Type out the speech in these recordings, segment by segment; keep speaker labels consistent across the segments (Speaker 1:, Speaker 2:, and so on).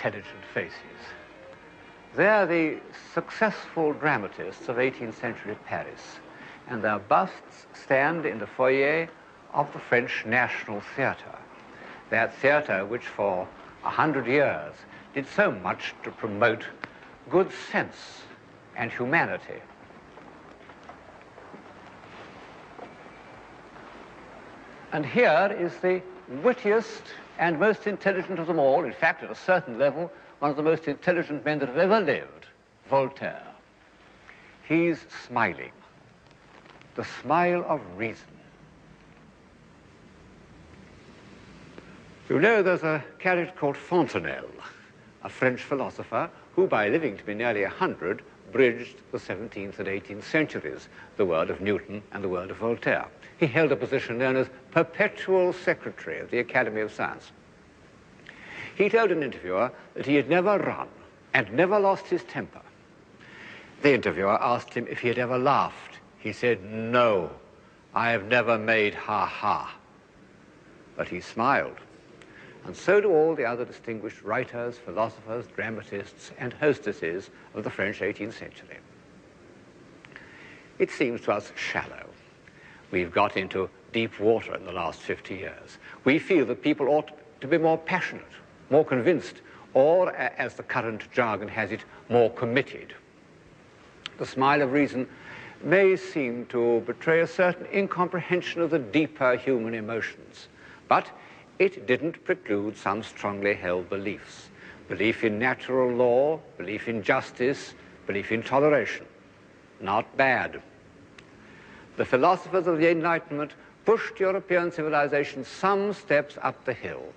Speaker 1: intelligent faces. They're the successful dramatists of 18th century Paris, and their busts stand in the foyer of the French National Theatre, that theatre which for 100 years did so much to promote good sense and humanity. And here is the wittiest and most intelligent of them all, in fact, at a certain level, one of the most intelligent men that have ever lived, Voltaire. He's smiling, the smile of reason. You know, there's a character called Fontenelle, a French philosopher who, by living to be nearly 100, bridged the 17th and 18th centuries, the word of Newton and the word of Voltaire. He held a position known as perpetual secretary of the Academy of Science. He told an interviewer that he had never run and never lost his temper. The interviewer asked him if he had ever laughed. He said, "No, I have never made ha-ha." But he smiled. And so do all the other distinguished writers, philosophers, dramatists, and hostesses of the French 18th century. It seems to us shallow. We've got into deep water in the last 50 years. We feel that people ought to be more passionate, more convinced, or, as the current jargon has it, more committed. The smile of reason may seem to betray a certain incomprehension of the deeper human emotions, but it didn't preclude some strongly held beliefs. Belief in natural law, belief in justice, belief in toleration. Not bad. The philosophers of the Enlightenment pushed European civilization some steps up the hill.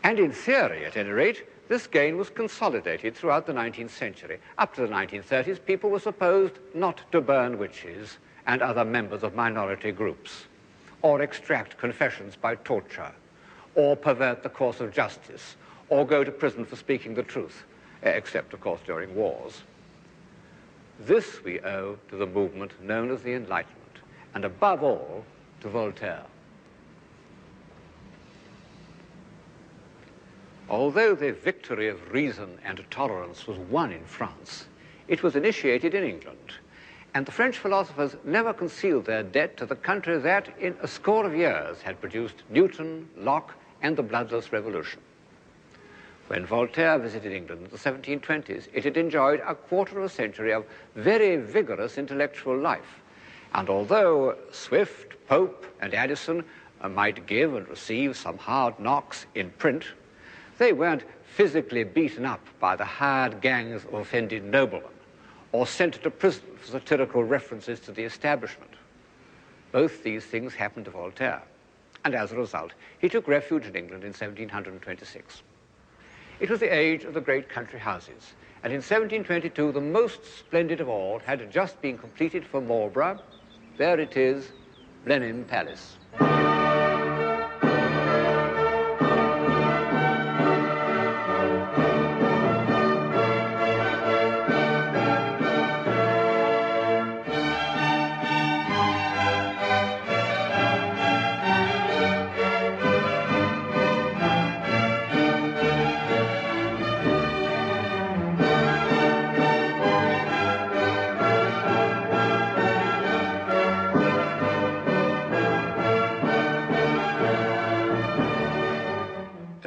Speaker 1: And in theory, at any rate, this gain was consolidated throughout the 19th century. Up to the 1930s, people were supposed not to burn witches and other members of minority groups, or extract confessions by torture, or pervert the course of justice, or go to prison for speaking the truth, except, of course, during wars. This we owe to the movement known as the Enlightenment, and above all, to Voltaire. Although the victory of reason and tolerance was won in France, it was initiated in England, and the French philosophers never concealed their debt to the country that, in a score of years, had produced Newton, Locke, and the bloodless revolution. When Voltaire visited England in the 1720s, it had enjoyed a quarter of a century of very vigorous intellectual life. And although Swift, Pope, and Addison might give and receive some hard knocks in print, they weren't physically beaten up by the hired gangs of offended noblemen or sent to prison for satirical references to the establishment. Both these things happened to Voltaire, and as a result, he took refuge in England in 1726. It was the age of the great country houses, and in 1722, the most splendid of all had just been completed for Marlborough. There it is, Blenheim Palace.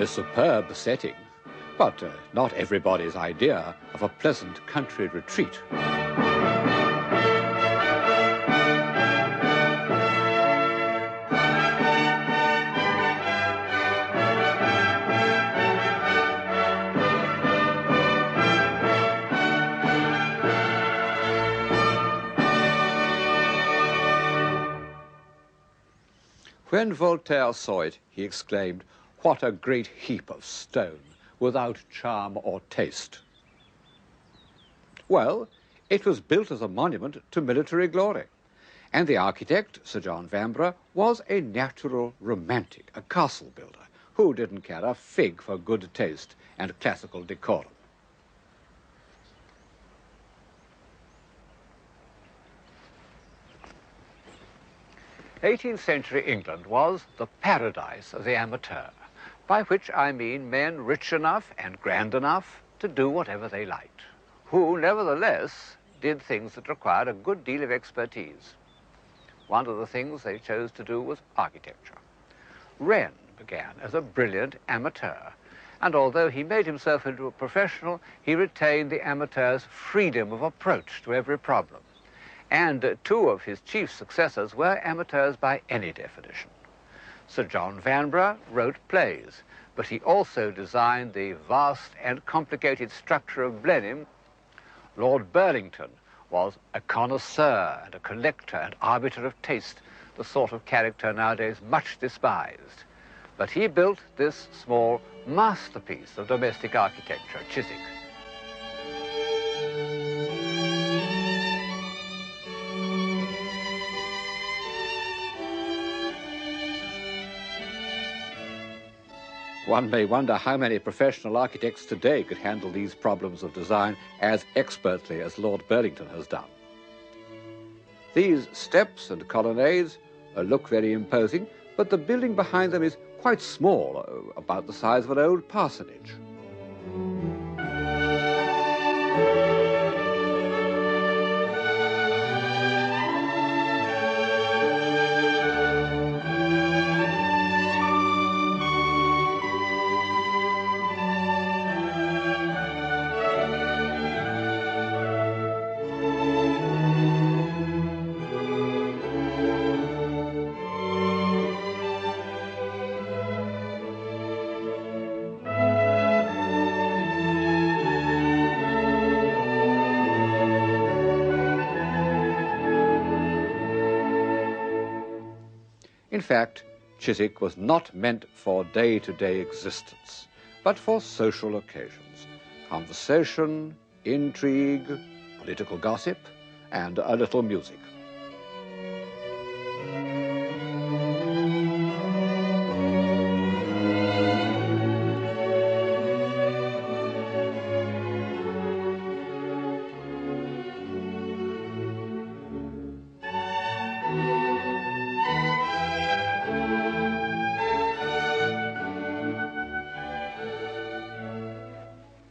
Speaker 1: A superb setting, but not everybody's idea of a pleasant country retreat. When Voltaire saw it, he exclaimed, "What a great heap of stone, without charm or taste." Well, it was built as a monument to military glory, and the architect, Sir John Vanbrugh, was a natural romantic, a castle builder, who didn't care a fig for good taste and classical decorum. '18th century England was the paradise of the amateur. by which I mean men rich enough and grand enough to do whatever they liked, who nevertheless did things that required a good deal of expertise. One of the things they chose to do was architecture. Wren began as a brilliant amateur, and although he made himself into a professional, he retained the amateur's freedom of approach to every problem. And two of his chief successors were amateurs by any definition. Sir John Vanbrugh wrote plays, but he also designed the vast and complicated structure of Blenheim. Lord Burlington was a connoisseur and a collector and arbiter of taste, the sort of character nowadays much despised. But he built this small masterpiece of domestic architecture, Chiswick. One may wonder how many professional architects today could handle these problems of design as expertly as Lord Burlington has done. These steps and colonnades look very imposing, but the building behind them is quite small, about the size of an old parsonage. In fact, Chiswick was not meant for day-to-day existence, but for social occasions, conversation, intrigue, political gossip, and a little music.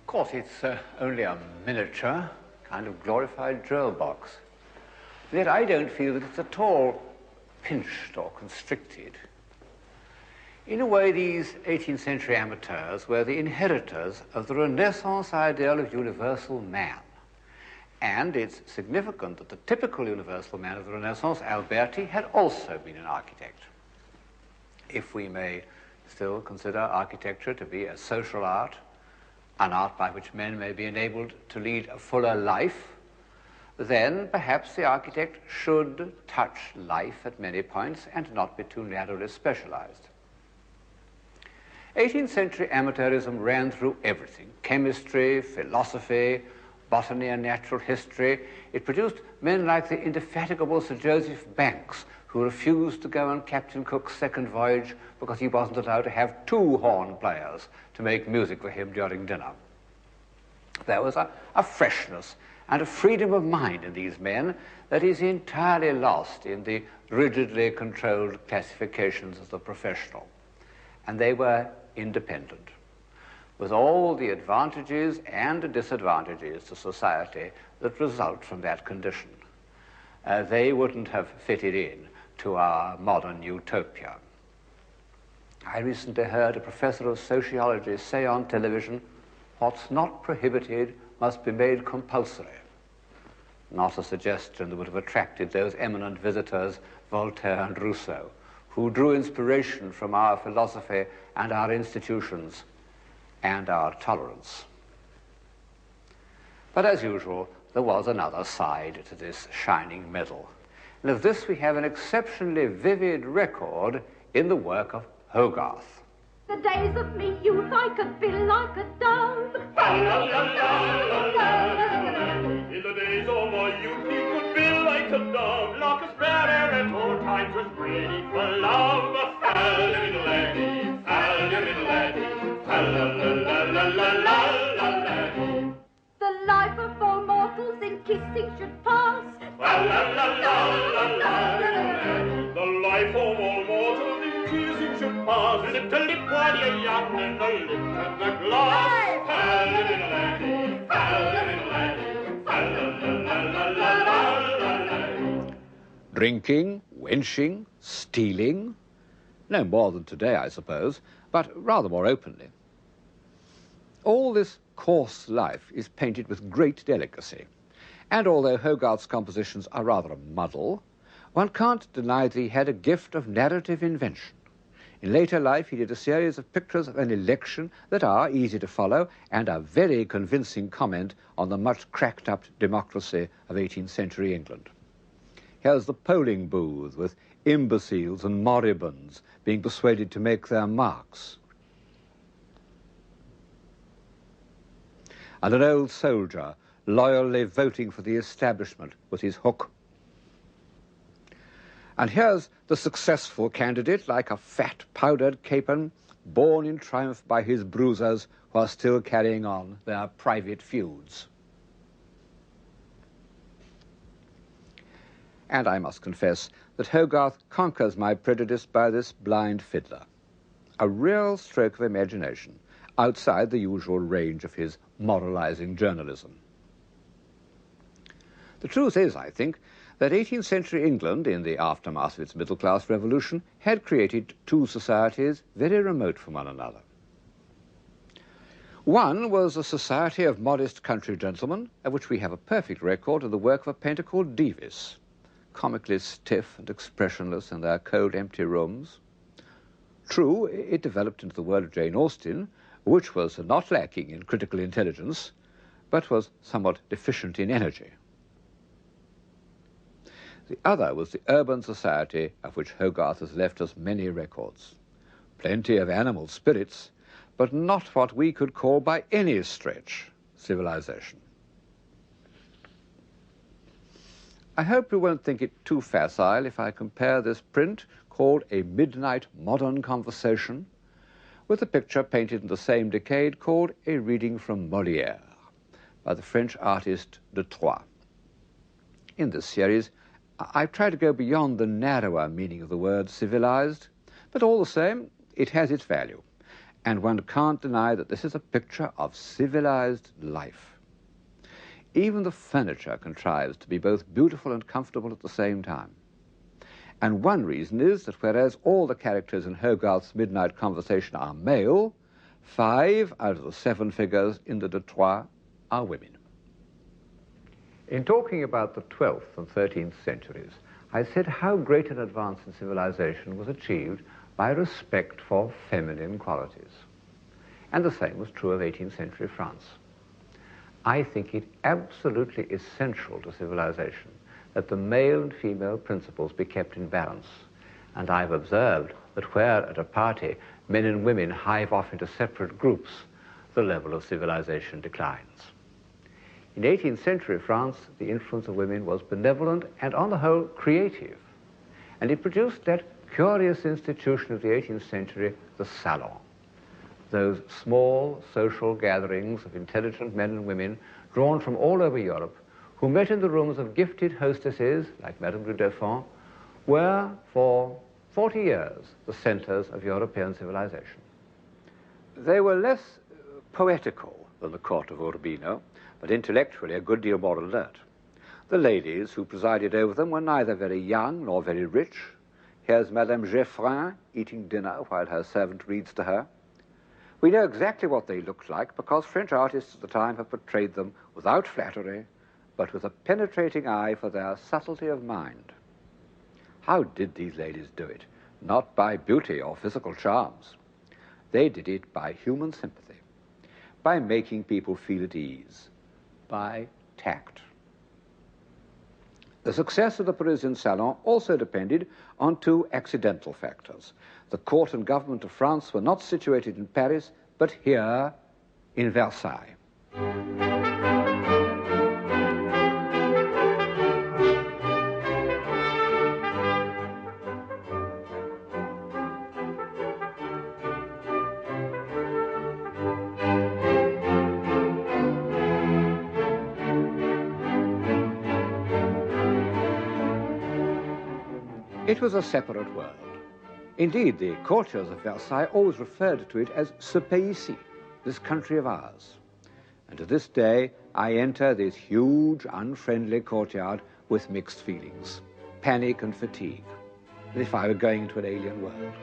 Speaker 1: Of course, it's only a miniature, kind of glorified drill box. Yet I don't feel that it's at all pinched or constricted. In a way, these 18th century amateurs were the inheritors of the Renaissance ideal of universal man. And it's significant that the typical universal man of the Renaissance, Alberti, had also been an architect. If we may still consider architecture to be a social art, an art by which men may be enabled to lead a fuller life, then perhaps the architect should touch life at many points and not be too narrowly specialized. 18th century amateurism ran through everything: chemistry, philosophy, botany and natural history. It produced men like the indefatigable Sir Joseph Banks, who refused to go on Captain Cook's second voyage because he wasn't allowed to have two horn players to make music for him during dinner. There was a freshness and a freedom of mind in these men that is entirely lost in the rigidly controlled classifications of the professional. And they were independent, with all the advantages and disadvantages to society that result from that condition. They wouldn't have fitted in to our modern utopia. I recently heard a professor of sociology say on television, "What's not prohibited must be made compulsory." Not a suggestion that would have attracted those eminent visitors, Voltaire and Rousseau, who drew inspiration from our philosophy and our institutions and our tolerance. But as usual, there was another side to this shining medal. And of this we have an exceptionally vivid record in the work of Hogarth.
Speaker 2: The days of me youth I could feel like a dove.
Speaker 3: In the days of my youth he could feel like a dove, like a sparrow at all times was ready for love. Little laddie, little laddie, la-la-la-la-la-la-la-la.
Speaker 2: The life of all mortals in kissing should pass.
Speaker 3: The life of all mortals in kissing should pass. Lip to lip while you're young. gun and the lid to the glass. Fell-a-little-laddie, fell-a-little-laddie, fell-a-la-la-la-la-la-la.
Speaker 1: Drinking, wenching, stealing. No more than today, I suppose, but rather more openly. All this coarse life is painted with great delicacy, and although Hogarth's compositions are rather a muddle, one can't deny that he had a gift of narrative invention. In later life, he did a series of pictures of an election that are easy to follow and a very convincing comment on the much cracked-up democracy of 18th century England. Here's the polling booth with imbeciles and moribunds being persuaded to make their marks. And an old soldier loyally voting for the establishment with his hook. And here's the successful candidate, like a fat, powdered capon, borne in triumph by his bruisers who are still carrying on their private feuds. And I must confess that Hogarth conquers my prejudice by this blind fiddler. A real stroke of imagination, outside the usual range of his moralizing journalism. The truth is, I think, that 18th century England, in the aftermath of its middle-class revolution, had created two societies very remote from one another. One was a society of modest country gentlemen, of which we have a perfect record in the work of a painter called Davis, comically stiff and expressionless in their cold, empty rooms. True, it developed into the world of Jane Austen, which was not lacking in critical intelligence, but was somewhat deficient in energy. The other was the urban society of which Hogarth has left us many records. Plenty of animal spirits, but not what we could call by any stretch civilization. I hope you won't think it too facile if I compare this print, called A Midnight Modern Conversation, with a picture painted in the same decade called A Reading from Molière by the French artist de Troyes. In this series, I've tried to go beyond the narrower meaning of the word civilized, but all the same, it has its value, and one can't deny that this is a picture of civilized life. Even the furniture contrives to be both beautiful and comfortable at the same time. And one reason is that whereas all the characters in Hogarth's Midnight Conversation are male, 5 out of the 7 figures in the de Troyes are women. In talking about the 12th and 13th centuries, I said how great an advance in civilization was achieved by respect for feminine qualities. And the same was true of 18th century France. I think it absolutely essential to civilization that the male and female principles be kept in balance. And I've observed that where at a party men and women hive off into separate groups, the level of civilization declines. In 18th century France, the influence of women was benevolent and, on the whole, creative. And it produced that curious institution of the 18th century, the salon. Those small social gatherings of intelligent men and women drawn from all over Europe, who met in the rooms of gifted hostesses, like Madame du Deffand, were, for 40 years, the centers of European civilization. They were less poetical than the court of Urbino, but intellectually a good deal more alert. The ladies who presided over them were neither very young nor very rich. Here's Madame Geoffrin eating dinner while her servant reads to her. We know exactly what they looked like because French artists at the time have portrayed them without flattery, but with a penetrating eye for their subtlety of mind. How did these ladies do it? Not by beauty or physical charms. They did it by human sympathy, by making people feel at ease, by tact. The success of the Parisian salon also depended on 2 accidental factors. The court and government of France were not situated in Paris, but here in Versailles. It was a separate world. Indeed, the courtiers of Versailles always referred to it as ce pays-ci, this country of ours. And to this day, I enter this huge, unfriendly courtyard with mixed feelings, panic and fatigue, as if I were going into an alien world.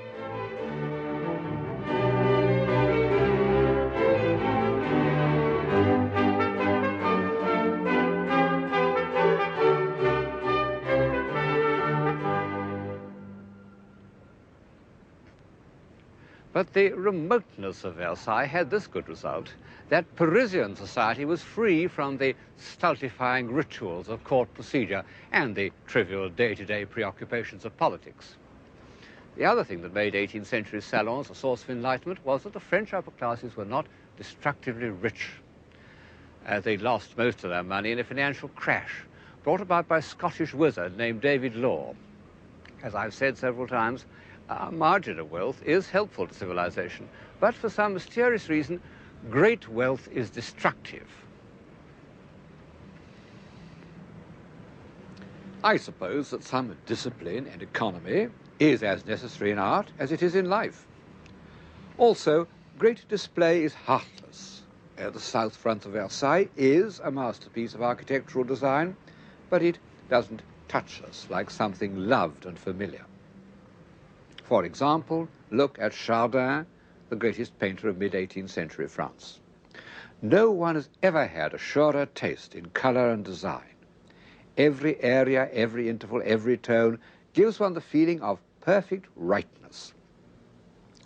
Speaker 1: But the remoteness of Versailles had this good result, that Parisian society was free from the stultifying rituals of court procedure and the trivial day-to-day preoccupations of politics. The other thing that made 18th century salons a source of enlightenment was that the French upper classes were not destructively rich. They lost most of their money in a financial crash brought about by a Scottish wizard named David Law. As I've said several times, a margin of wealth is helpful to civilization, but for some mysterious reason, great wealth is destructive. I suppose that some discipline and economy is as necessary in art as it is in life. Also, great display is heartless. The south front of Versailles is a masterpiece of architectural design, but it doesn't touch us like something loved and familiar. For example, look at Chardin, the greatest painter of mid-18th century France. No one has ever had a surer taste in colour and design. Every area, every interval, every tone gives one the feeling of perfect rightness.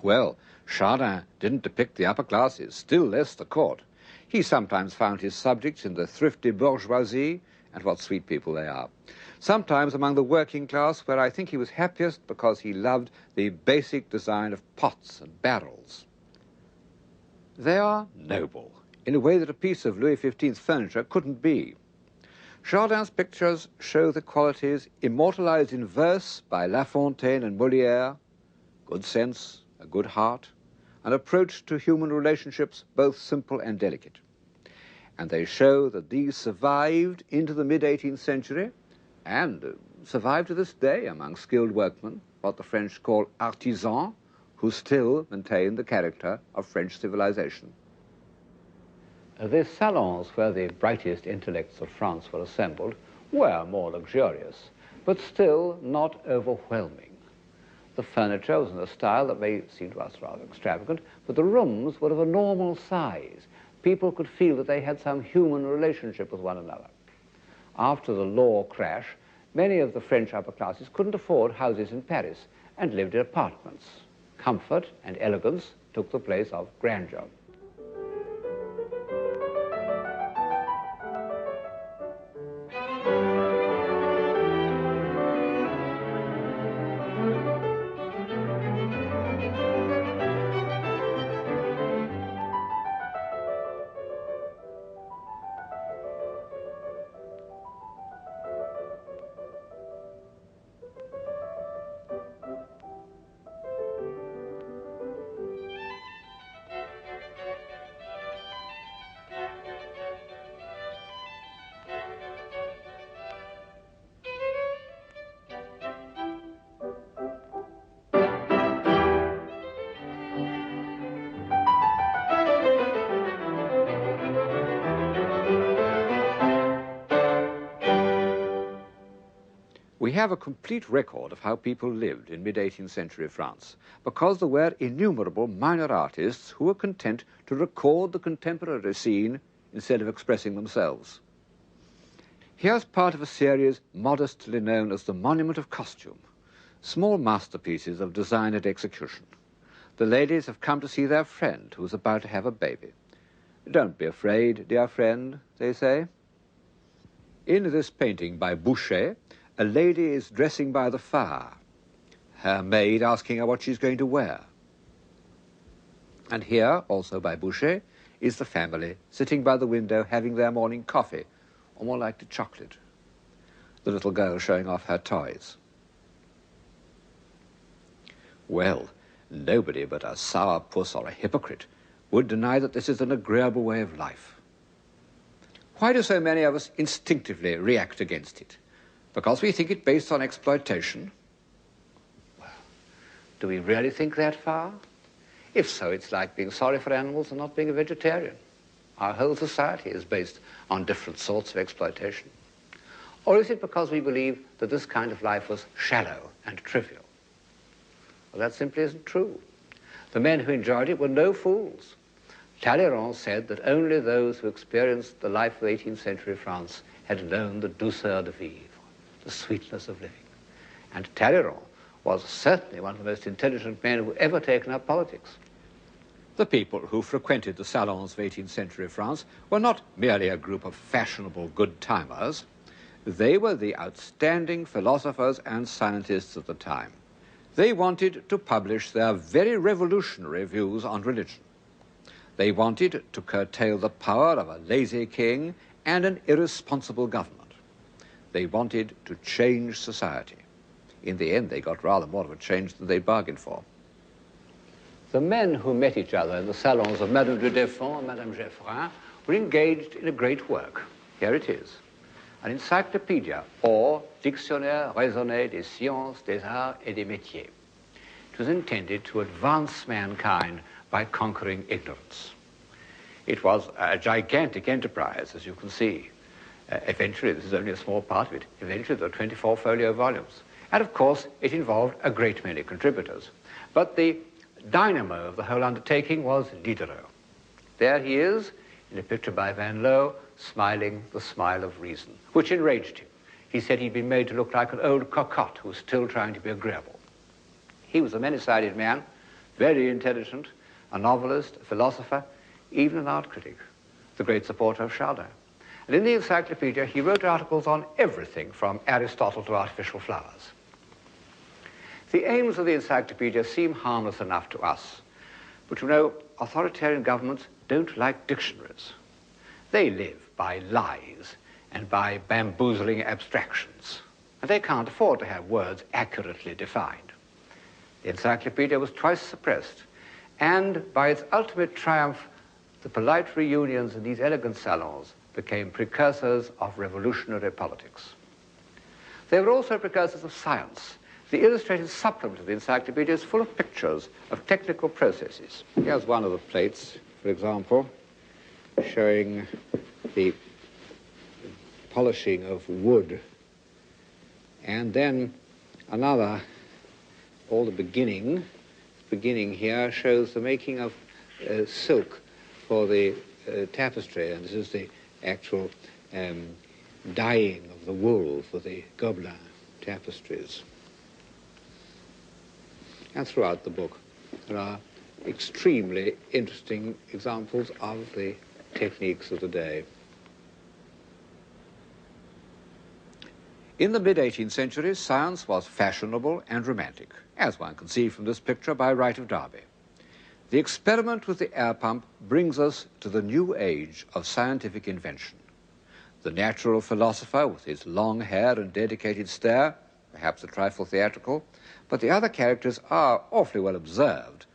Speaker 1: Well, Chardin didn't depict the upper classes, still less the court. He sometimes found his subjects in the thrifty bourgeoisie, and what sweet people they are. Sometimes among the working class, where I think he was happiest because he loved the basic design of pots and barrels. They are noble, in a way that a piece of Louis XV's furniture couldn't be. Chardin's pictures show the qualities immortalized in verse by La Fontaine and Molière: good sense, a good heart, an approach to human relationships both simple and delicate. And they show that these survived into the mid-18th century and survive to this day among skilled workmen, what the French call artisans, who still maintain the character of French civilization. The salons where the brightest intellects of France were assembled were more luxurious, but still not overwhelming. The furniture was in a style that may seem to us rather extravagant, but the rooms were of a normal size. People could feel that they had some human relationship with one another. After the law crash, many of the French upper classes couldn't afford houses in Paris and lived in apartments. Comfort and elegance took the place of grandeur. We have a complete record of how people lived in mid-18th century France, because there were innumerable minor artists who were content to record the contemporary scene instead of expressing themselves. Here's part of a series modestly known as the Monument of Costume, small masterpieces of design and execution. The ladies have come to see their friend who is about to have a baby. Don't be afraid, dear friend, they say. In this painting by Boucher, a lady is dressing by the fire, her maid asking her what she's going to wear. And here, also by Boucher, is the family sitting by the window having their morning coffee, or more likely chocolate. The little girl showing off her toys. Well, nobody but a sourpuss or a hypocrite would deny that this is an agreeable way of life. Why do so many of us instinctively react against it? Because we think it based on exploitation? Well, Do we really think that far? If so, it's like being sorry for animals and not being a vegetarian. Our whole society is based on different sorts of exploitation. Or is it because we believe that this kind of life was shallow and trivial? Well, that simply isn't true. The men who enjoyed it were no fools. Talleyrand said that only those who experienced the life of 18th century France had known the douceur de vivre, the sweetness of living. And Talleyrand was certainly one of the most intelligent men who ever taken up politics. The people who frequented the salons of 18th century France were not merely a group of fashionable good-timers. They were the outstanding philosophers and scientists of the time. They wanted to publish their very revolutionary views on religion. They wanted to curtail the power of a lazy king and an irresponsible government. They wanted to change society. In the end, they got rather more of a change than they bargained for. The men who met each other in the salons of Madame de Deffand and Madame Geoffrin were engaged in a great work. Here it is. An encyclopedia, or Dictionnaire raisonné des sciences, des arts et des métiers. It was intended to advance mankind by conquering ignorance. It was a gigantic enterprise, as you can see. Eventually, this is only a small part of it, eventually there are 24 folio volumes. And of course, it involved a great many contributors. But the dynamo of the whole undertaking was Diderot. There he is, in a picture by Van Loo, smiling the smile of reason, which enraged him. He said he'd been made to look like an old cocotte who was still trying to be agreeable. He was a many-sided man, very intelligent, a novelist, a philosopher, even an art critic, the great supporter of Chardin. And in the encyclopedia, he wrote articles on everything from Aristotle to artificial flowers. The aims of the encyclopedia seem harmless enough to us, but you know, authoritarian governments don't like dictionaries. They live by lies and by bamboozling abstractions, and they can't afford to have words accurately defined. The encyclopedia was twice suppressed, and by its ultimate triumph, the polite reunions in these elegant salons became precursors of revolutionary politics. They were also precursors of science. The illustrated supplement of the encyclopedia is full of pictures of technical processes. Here's one of the plates, for example, showing the polishing of wood. And then another, all the beginning here shows the making of silk for the tapestry, and this is the actual dyeing of the wool for the Gobelin tapestries. And throughout the book, there are extremely interesting examples of the techniques of the day. In the mid-18th century, science was fashionable and romantic, as one can see from this picture by Wright of Derby. The experiment with the air pump brings us to the new age of scientific invention. The natural philosopher, with his long hair and dedicated stare, perhaps a trifle theatrical, but the other characters are awfully well observed.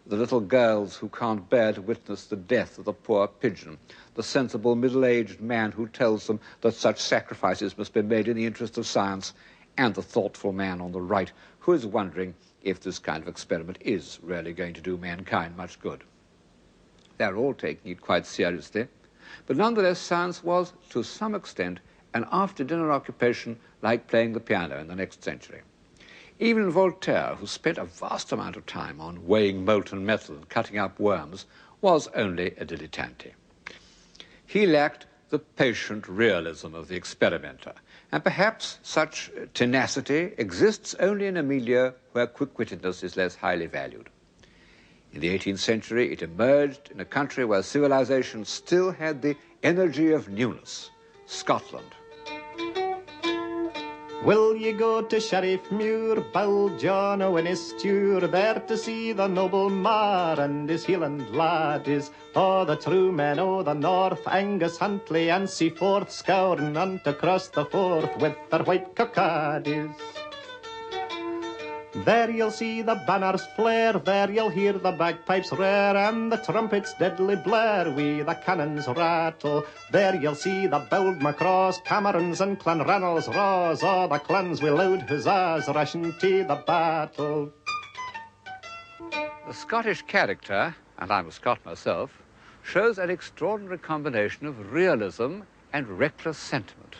Speaker 1: The little girls who can't bear to witness the death of the poor pigeon, the sensible middle-aged man who tells them that such sacrifices must be made in the interest of science, and the thoughtful man on the right who is wondering if this kind of experiment is really going to do mankind much good. They're all taking it quite seriously, but nonetheless science was, to some extent, an after-dinner occupation like playing the piano in the next century. Even Voltaire, who spent a vast amount of time on weighing molten metal and cutting up worms, was only a dilettante. He lacked the patient realism of the experimenter, and perhaps such tenacity exists only in a milieu where quick-wittedness is less highly valued. In the 18th century, it emerged in a country where civilization still had the energy of newness, Scotland.
Speaker 4: Will ye go to Sheriff Muir, Bill John o' in his stewer, there to see the noble Mar and his Hieland laddies, o' the true men o' the north, Angus Huntley and Seaforth, scouring on to cross the Forth with their white cockaddies. There you'll see the banners flare, there you'll hear the bagpipes rare, and the trumpets deadly blare, wi' the cannons rattle. There you'll see the Bold Macross, Camerons and Clanranald's raws, all the clans wi' loud huzzas rushing to the battle.
Speaker 1: The Scottish character, and I'm a Scot myself, shows an extraordinary combination of realism and reckless sentiment.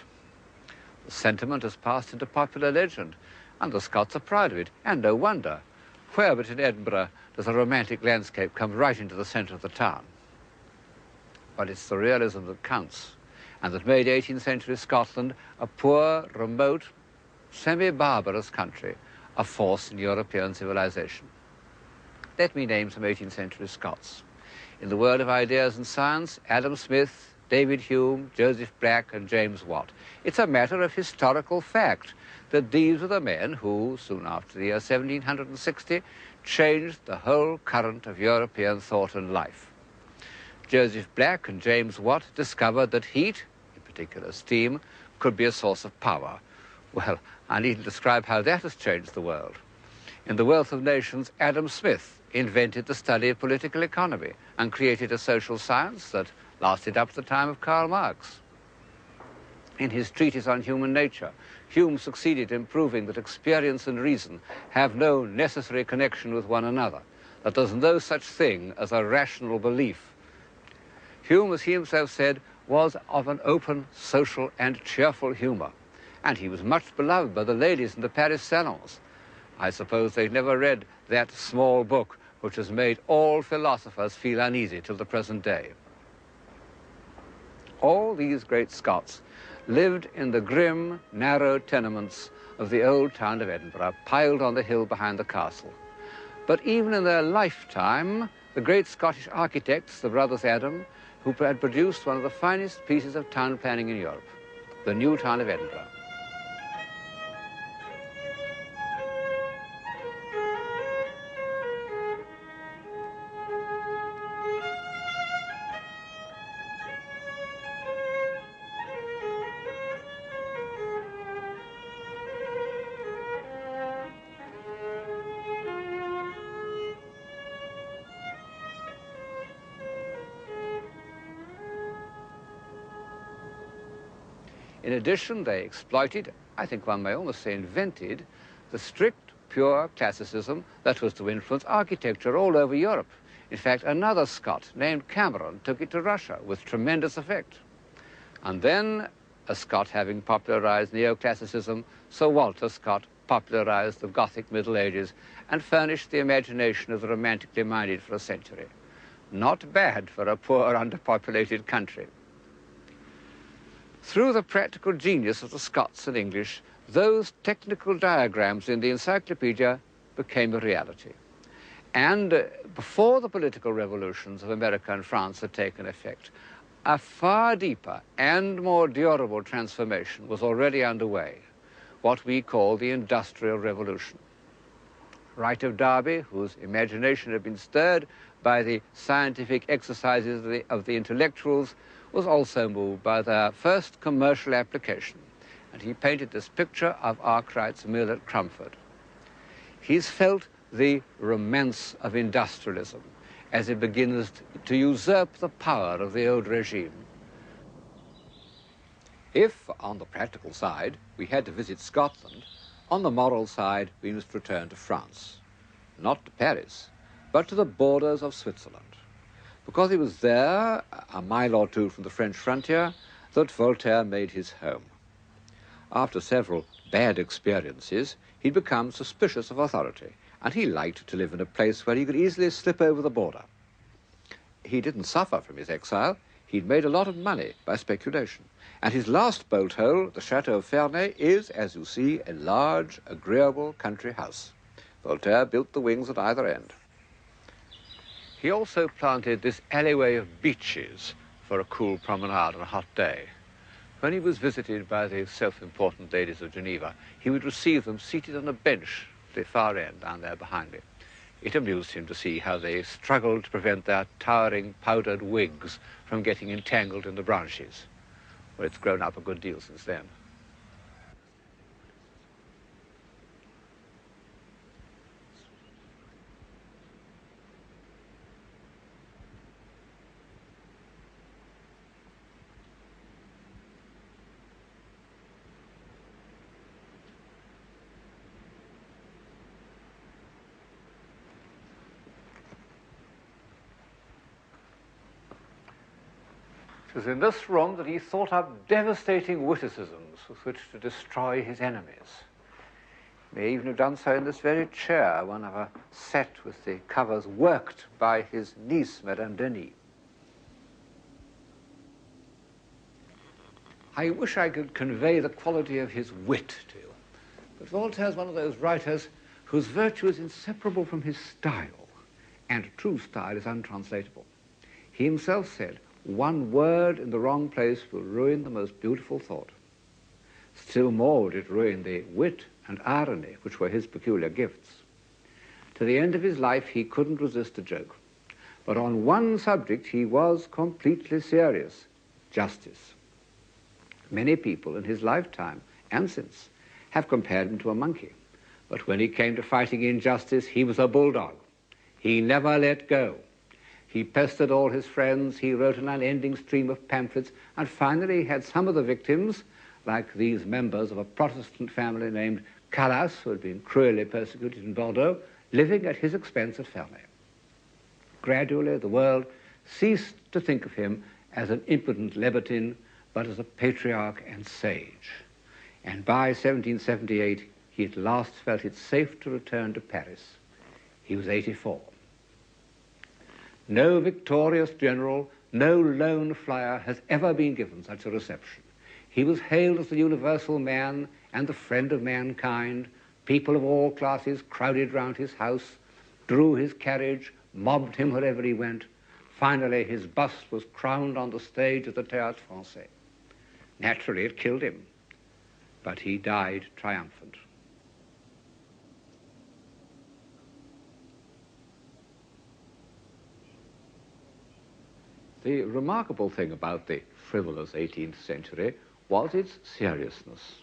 Speaker 1: The sentiment has passed into popular legend, and the Scots are proud of it, and no wonder. Where but in Edinburgh does a romantic landscape come right into the centre of the town? But it's the realism that counts, and that made 18th century Scotland a poor, remote, semi-barbarous country, a force in European civilization. Let me name some 18th century Scots. In the world of ideas and science, Adam Smith, David Hume, Joseph Black, and James Watt. It's a matter of historical fact that these were the men who, soon after the year 1760, changed the whole current of European thought and life. Joseph Black and James Watt discovered that heat, in particular steam, could be a source of power. Well, I needn't describe how that has changed the world. In The Wealth of Nations, Adam Smith invented the study of political economy and created a social science that lasted up to the time of Karl Marx. In his treatise on human nature, Hume succeeded in proving that experience and reason have no necessary connection with one another, that there's no such thing as a rational belief. Hume, as he himself said, was of an open, social, and cheerful humour, and he was much beloved by the ladies in the Paris salons. I suppose they've never read that small book which has made all philosophers feel uneasy till the present day. All these great Scots lived in the grim, narrow tenements of the old town of Edinburgh, piled on the hill behind the castle. But even in their lifetime, the great Scottish architects, the brothers Adam, who had produced one of the finest pieces of town planning in Europe, the new town of Edinburgh. In addition, they exploited, I think one may almost say invented, the strict, pure classicism that was to influence architecture all over Europe. In fact, another Scot named Cameron took it to Russia with tremendous effect. And then, a Scot having popularized neoclassicism, Sir Walter Scott popularized the Gothic Middle Ages and furnished the imagination of the romantically minded for a century. Not bad for a poor, underpopulated country. Through the practical genius of the Scots and English, those technical diagrams in the encyclopedia became a reality. And before the political revolutions of America and France had taken effect, a far deeper and more durable transformation was already underway, what we call the Industrial Revolution. Wright of Derby, whose imagination had been stirred by the scientific exercises of the intellectuals, was also moved by their first commercial application, and he painted this picture of Arkwright's mill at Crumford. He's felt the romance of industrialism as it begins to usurp the power of the old regime. If, on the practical side, we had to visit Scotland, on the moral side, we must return to France. Not to Paris, but to the borders of Switzerland. Because it was there, a mile or two from the French frontier, that Voltaire made his home. After several bad experiences, he'd become suspicious of authority, and he liked to live in a place where he could easily slip over the border. He didn't suffer from his exile. He'd made a lot of money by speculation. And his last bolt hole, the Chateau of Ferney, is, as you see, a large, agreeable country house. Voltaire built the wings at either end. He also planted this alleyway of beeches for a cool promenade on a hot day. When he was visited by the self-important ladies of Geneva, he would receive them seated on a bench at the far end, down there behind me. It amused him to see how they struggled to prevent their towering powdered wigs from getting entangled in the branches. Well, it's grown up a good deal since then. It was in this room that he thought up devastating witticisms with which to destroy his enemies. He may even have done so in this very chair, one of a set with the covers worked by his niece, Madame Denis. I wish I could convey the quality of his wit to you, but Voltaire is one of those writers whose virtue is inseparable from his style, and true style is untranslatable. He himself said, "One word in the wrong place will ruin the most beautiful thought." Still more would it ruin the wit and irony which were his peculiar gifts. To the end of his life, he couldn't resist a joke. But on one subject, he was completely serious: justice. Many people in his lifetime, and since, have compared him to a monkey. But when he came to fighting injustice, he was a bulldog. He never let go. He pestered all his friends, he wrote an unending stream of pamphlets, and finally he had some of the victims, like these members of a Protestant family named Calas, who had been cruelly persecuted in Bordeaux, living at his expense at Ferney. Gradually, the world ceased to think of him as an impudent libertine, but as a patriarch and sage. And by 1778, he at last felt it safe to return to Paris. He was 84. No victorious general, no lone flyer has ever been given such a reception. He was hailed as the universal man and the friend of mankind. People of all classes crowded round his house, drew his carriage, mobbed him wherever he went. Finally, his bust was crowned on the stage of the Théâtre Français. Naturally, it killed him, but he died triumphant. The remarkable thing about the frivolous 18th century was its seriousness.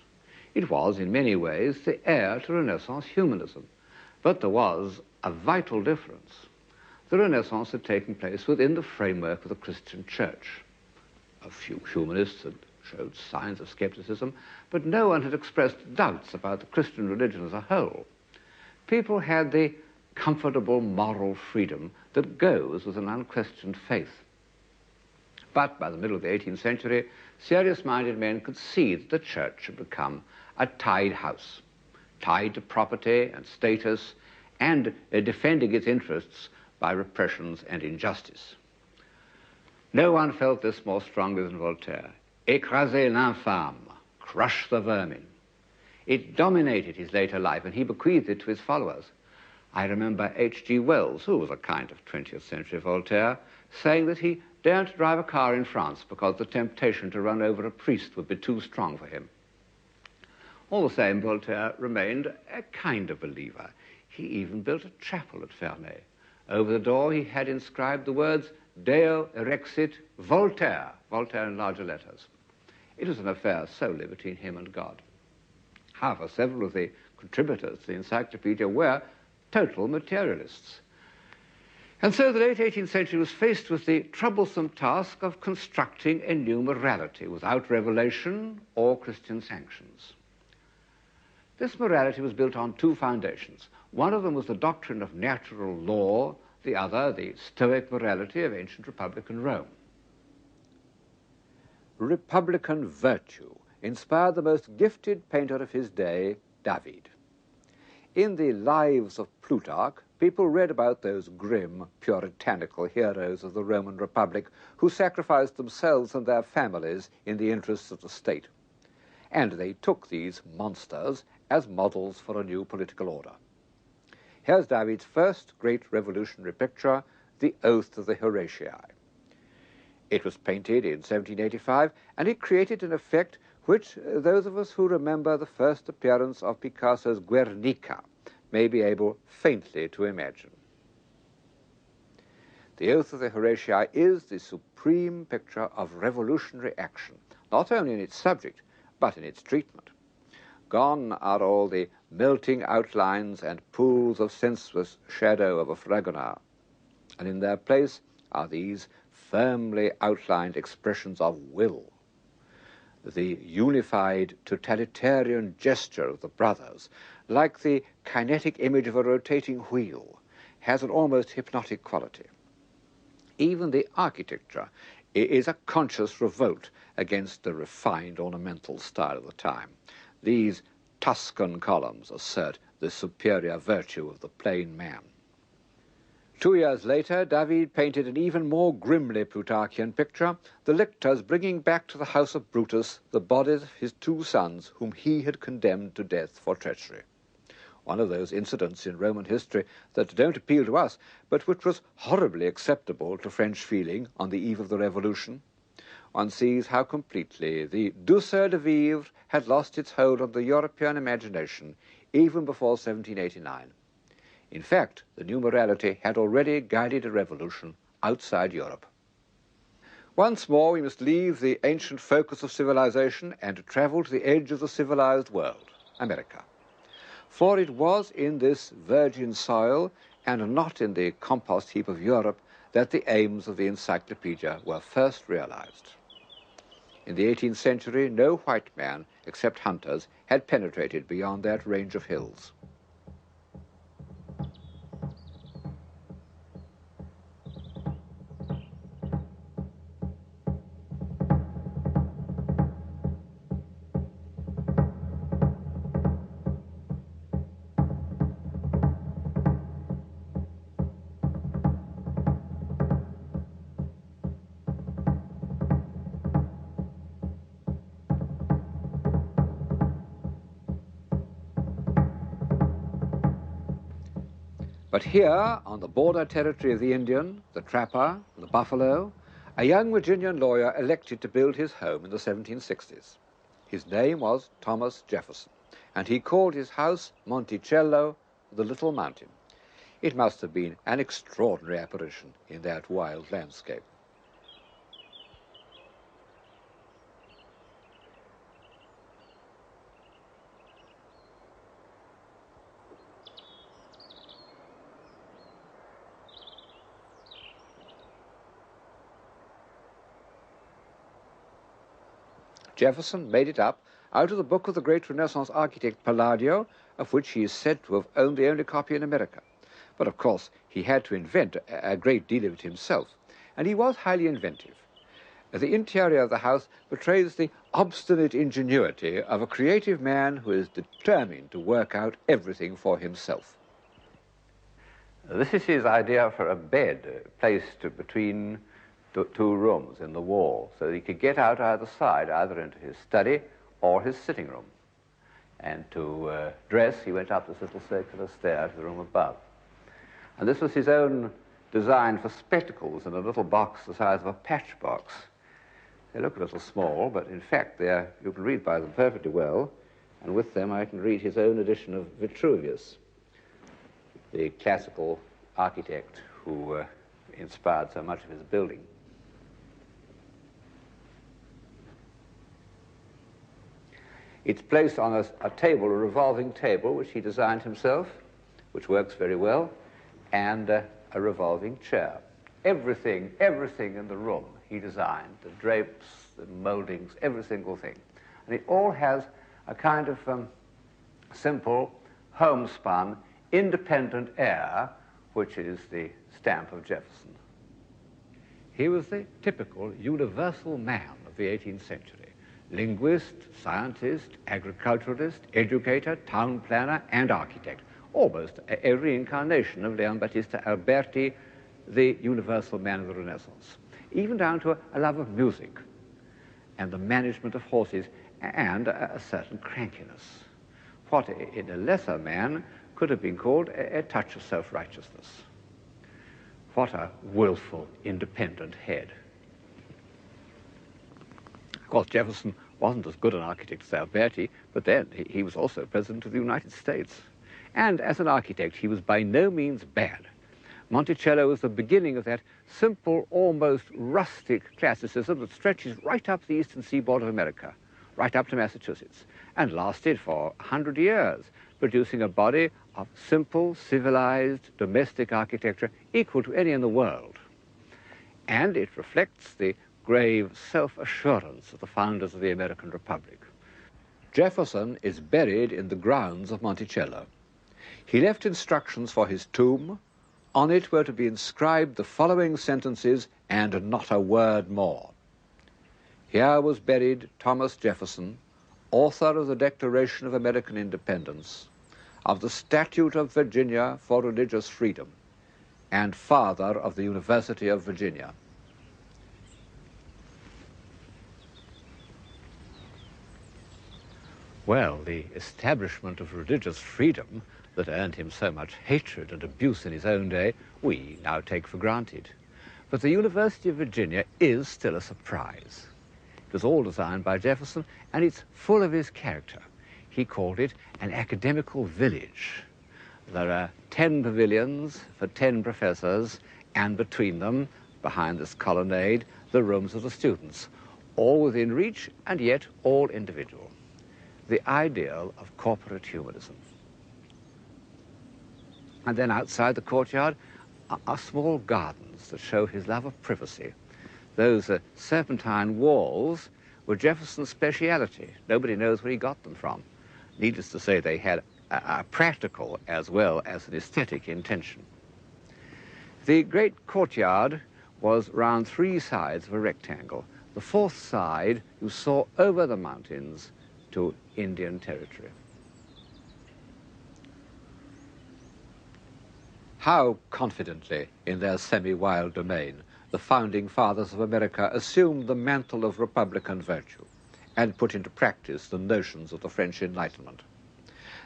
Speaker 1: It was, in many ways, the heir to Renaissance humanism. But there was a vital difference. The Renaissance had taken place within the framework of the Christian Church. A few humanists had showed signs of skepticism, but no one had expressed doubts about the Christian religion as a whole. People had the comfortable moral freedom that goes with an unquestioned faith. But by the middle of the 18th century, serious-minded men could see that the church had become a tied house, tied to property and status, and defending its interests by repressions and injustice. No one felt this more strongly than Voltaire. Écraser l'infâme, crush the vermin. It dominated his later life, and he bequeathed it to his followers. I remember H.G. Wells, who was a kind of 20th century Voltaire, saying that he daren't drive a car in France because the temptation to run over a priest would be too strong for him. All the same, Voltaire remained a kind of believer. He even built a chapel at Ferney. Over the door he had inscribed the words Deo erexit Voltaire, Voltaire in larger letters. It was an affair solely between him and God. However, several of the contributors to the encyclopedia were total materialists. And so the late 18th century was faced with the troublesome task of constructing a new morality without revelation or Christian sanctions. This morality was built on two foundations. One of them was the doctrine of natural law, the other the Stoic morality of ancient Republican Rome. Republican virtue inspired the most gifted painter of his day, David. In the Lives of Plutarch, people read about those grim, puritanical heroes of the Roman Republic who sacrificed themselves and their families in the interests of the state. And they took these monsters as models for a new political order. Here's David's first great revolutionary picture, The Oath of the Horatii. It was painted in 1785, and it created an effect which those of us who remember the first appearance of Picasso's Guernica may be able faintly to imagine. The Oath of the Horatii is the supreme picture of revolutionary action, not only in its subject, but in its treatment. Gone are all the melting outlines and pools of senseless shadow of a Fragonard, and in their place are these firmly outlined expressions of will. The unified totalitarian gesture of the brothers, like the kinetic image of a rotating wheel, has an almost hypnotic quality. Even the architecture is a conscious revolt against the refined ornamental style of the time. These Tuscan columns assert the superior virtue of the plain man. 2 years later, David painted an even more grimly Plutarchian picture, the lictors bringing back to the house of Brutus the bodies of his 2 sons whom he had condemned to death for treachery. One of those incidents in Roman history that don't appeal to us, but which was horribly acceptable to French feeling on the eve of the Revolution. One sees how completely the douceur de vivre had lost its hold on the European imagination even before 1789. In fact, the new morality had already guided a revolution outside Europe. Once more, we must leave the ancient focus of civilization and travel to the edge of the civilized world, America. For it was in this virgin soil, and not in the compost heap of Europe, that the aims of the encyclopedia were first realized. In the 18th century, no white man, except hunters, had penetrated beyond that range of hills. But here, on the border territory of the Indian, the trapper, the buffalo, a young Virginian lawyer elected to build his home in the 1760s. His name was Thomas Jefferson, and he called his house Monticello, the Little Mountain. It must have been an extraordinary apparition in that wild landscape. Jefferson made it up out of the book of the great Renaissance architect Palladio, of which he is said to have owned the only copy in America. But of course, he had to invent a great deal of it himself, and he was highly inventive. The interior of the house betrays the obstinate ingenuity of a creative man who is determined to work out everything for himself.
Speaker 5: This is his idea for a bed placed between 2 rooms in the wall, so that he could get out either side, either into his study or his sitting room. And to dress, he went up this little circular stair to the room above. And this was his own design for spectacles in a little box the size of a patch box. They look a little small, but in fact you can read by them perfectly well, and with them I can read his own edition of Vitruvius, the classical architect who inspired so much of his building. It's placed on a table, a revolving table, which he designed himself, which works very well, and a revolving chair. Everything in the room he designed, the drapes, the moldings, every single thing. And it all has a kind of simple, homespun, independent air, which is the stamp of Jefferson.
Speaker 1: He was the typical universal man of the 18th century. Linguist, scientist, agriculturalist, educator, town planner, and architect. Almost every incarnation of Leon Battista Alberti, the universal man of the Renaissance. Even down to a love of music and the management of horses and a certain crankiness. What in a lesser man could have been called a touch of self-righteousness. What a willful, independent head. Of course, Jefferson wasn't as good an architect as Alberti, but then he was also President of the United States. And as an architect, he was by no means bad. Monticello was the beginning of that simple, almost rustic classicism that stretches right up the eastern seaboard of America, right up to Massachusetts, and lasted for 100 years, producing a body of simple, civilized, domestic architecture equal to any in the world. And it reflects the grave self-assurance of the founders of the American Republic. Jefferson is buried in the grounds of Monticello. He left instructions for his tomb
Speaker 5: On it were to be inscribed the following sentences, and not a word more. Here was buried Thomas Jefferson, author of the Declaration of American Independence, of the Statute of Virginia for Religious Freedom, and father of the University of Virginia.
Speaker 1: Well, the establishment of religious freedom that earned him so much hatred and abuse in his own day, we now take for granted. But the University of Virginia is still a surprise. It was all designed by Jefferson, and it's full of his character. He called it an academical village. There are 10 pavilions for 10 professors, and between them, behind this colonnade, the rooms of the students, all within reach and yet all individual. The ideal of corporate humanism. And then outside the courtyard are small gardens that show his love of privacy. Those serpentine walls were Jefferson's speciality. Nobody knows where he got them from. Needless to say, they had a practical as well as an aesthetic intention. The great courtyard was round 3 sides of a rectangle. The 4th side you saw over the mountains to Indian territory.
Speaker 5: How confidently, in their semi-wild domain, the founding fathers of America assumed the mantle of republican virtue and put into practice the notions of the French Enlightenment.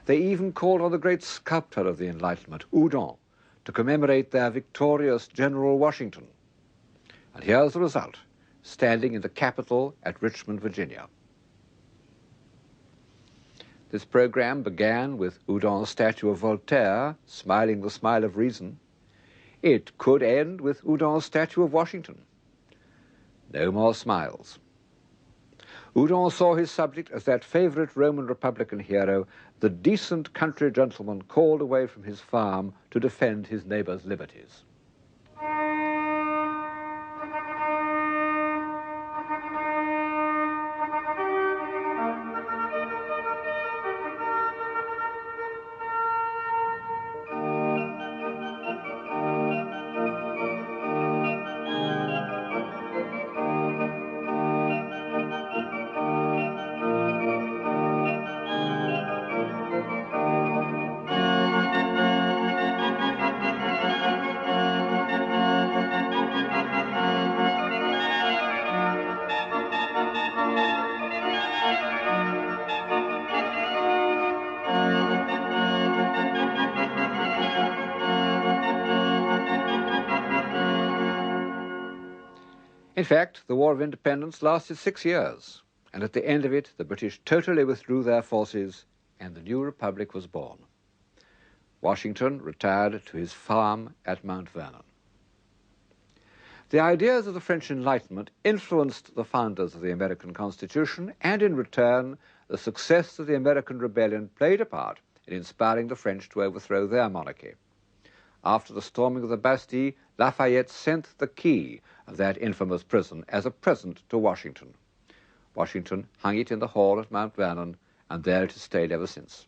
Speaker 5: They even called on the great sculptor of the Enlightenment, Houdon, to commemorate their victorious General Washington. And here's the result, standing in the Capitol at Richmond, Virginia. This program began with Houdon's statue of Voltaire, smiling the smile of reason. It could end with Houdon's statue of Washington. No more smiles. Houdon saw his subject as that favorite Roman Republican hero, the decent country gentleman called away from his farm to defend his neighbor's liberties. In fact, the War of Independence lasted 6 years, and at the end of it, the British totally withdrew their forces, and the new republic was born. Washington retired to his farm at Mount Vernon. The ideas of the French Enlightenment influenced the founders of the American Constitution, and in return, the success of the American Rebellion played a part in inspiring the French to overthrow their monarchy. After the storming of the Bastille, Lafayette sent the key of that infamous prison as a present to Washington. Washington hung it in the hall at Mount Vernon, and there it has stayed ever since.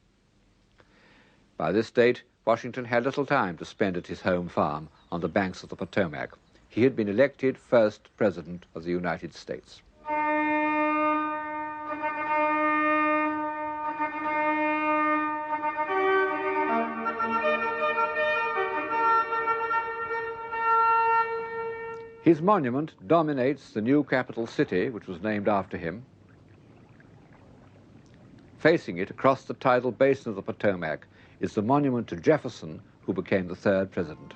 Speaker 5: By this date, Washington had little time to spend at his home farm on the banks of the Potomac. He had been elected first President of the United States. His monument dominates the new capital city, which was named after him. Facing it, across the tidal basin of the Potomac, is the monument to Jefferson, who became the 3rd president.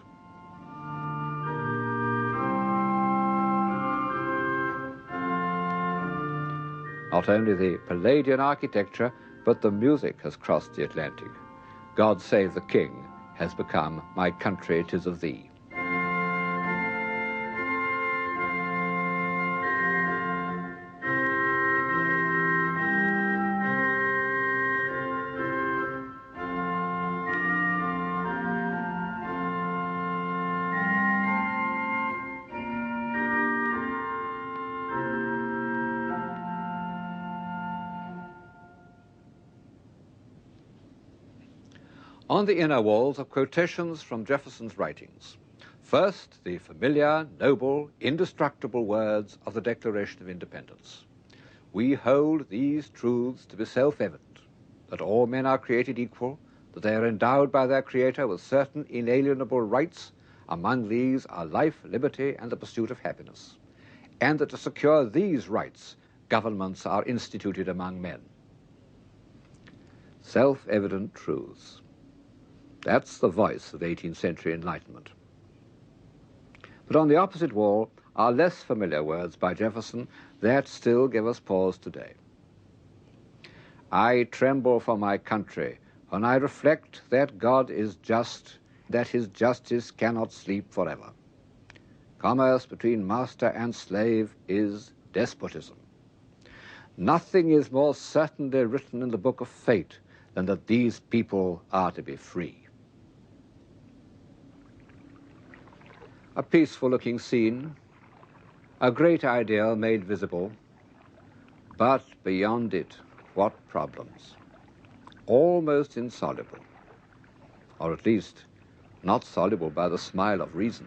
Speaker 5: Not only the Palladian architecture, but the music has crossed the Atlantic. God Save the King has become My Country 'Tis of Thee. On the inner walls are quotations from Jefferson's writings. First, the familiar, noble, indestructible words of the Declaration of Independence. We hold these truths to be self-evident, that all men are created equal, that they are endowed by their Creator with certain inalienable rights. Among these are life, liberty, and the pursuit of happiness, and that to secure these rights, governments are instituted among men. Self-evident truths. That's the voice of 18th century Enlightenment. But on the opposite wall are less familiar words by Jefferson that still give us pause today. I tremble for my country when I reflect that God is just, that his justice cannot sleep forever. Commerce between master and slave is despotism. Nothing is more certainly written in the book of fate than that these people are to be free. A peaceful-looking scene, a great ideal made visible, but beyond it, what problems? Almost insoluble, or at least not soluble by the smile of reason.